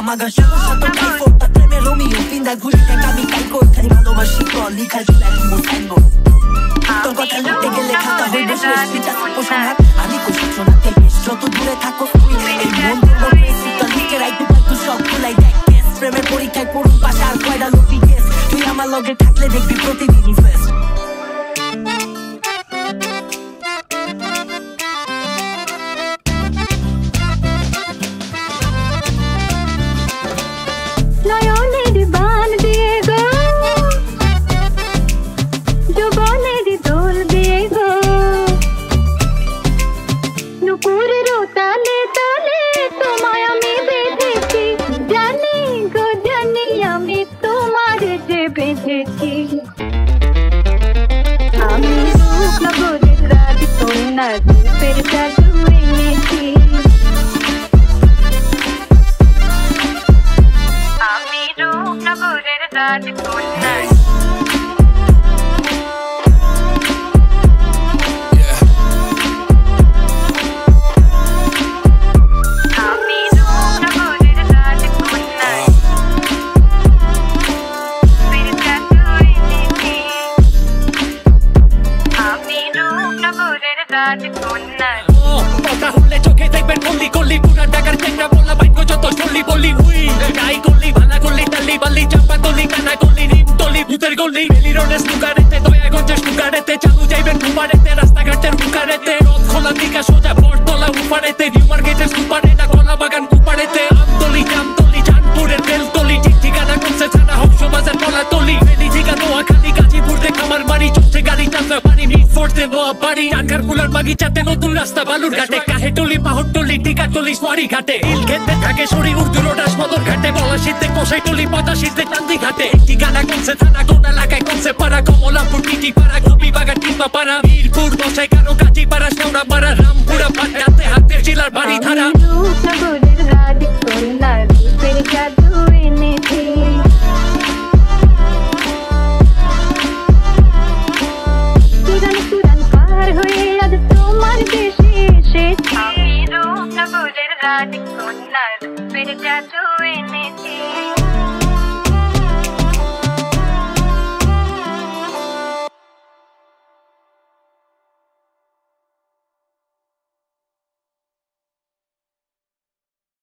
মাগা সমস্যা তো টাইফো তার প্রেমে রোমিও পিন্দা ঘুরে দেখ আমি কাইকো খালি ভালোবাসি তো লিখা ছিল এক মোসাইবো তোর কথা লিখতে গেলে খাতা হইবে শেষ লিখা পোষণ হাত আমি কোশিশ শোনাতে বেশ যত দূরে থাকো তুই এই মন দুর্বল পেয়েছি তোর লিখে রাখবো তুই সব ভুলাই দেখ প্রেমের পরীক্ষায় পড়ুন পাশে আর কয়টা লোকই কেস তুই আমার লগে থাকলে দেখবি প্রতিদিনই ফেস আমি রূপনগরের রাজকন্যা রূপের জাদু এনেছি আমি রূপনগরের রাজকন্যা কথা হলে চোখে দেখবেন গল্লি গল্লি পুরা টাকার চেংরা বলা বাইক যত চল্লি বললি উই গাই গল্লি ভালা গল্লি টাল্লি বাল্লি চাপা গল্লি কানা গল্লি রিম গল্লি ভূতের গল্লি বেলিরনের সুগারেতে দয়াগঞ্জের সুগারেতে চালু যাইবেন কুমারেতে রাস্তাঘাটের বুকারেতে রথ খোলা দিকা সোজা বটতলা উপারেতে নিউ মার্কেটের সুপারে না কলা বাগান কুপারেতে আমতলি জামতলি চাঁদপুরের বেলতলি ঠিকানা করছে ছানা হংস বাজার কলা তলি বেলি জিগা নোয়াখালী গাজীপুর থেকে আমার বাড়ি চলছে গাড়ি চাঁদা বাড়ি মিটফোর্টে নোয়া বাড়ি আঙ্কার কুলার বাগিচাতে নতুন রাস্তা বালুর ঘাটে কাহেটলি পাহটলি টিকাটলি সোয়ারি ঘাটে ইল খেতে থাকে সরি উর্দু রোডাস মদর ঘাটে বলাশীতে কষাইটলি পটাশীতে চান্দি ঘাটে ঠিকানা করছে থানা কোন এলাকায় করছে পাড়া কমলাপুর টিটি পাড়া গোপী বাগান টিপা পাড়া বীরপুর দশাই কারো কাঁচি পাড়া শেওড়া পাড়া রামপুরা পাট্টাতে হাতের জেলার বাড়ি ধারা রূপনগরের রাজকন্যা রূপের জাদু এনেছি তুরান পার হয়ে আজ তোমার দেশে এসেছি আমি রূপনগরের রাজকন্যা রূপের জাদু এনেছি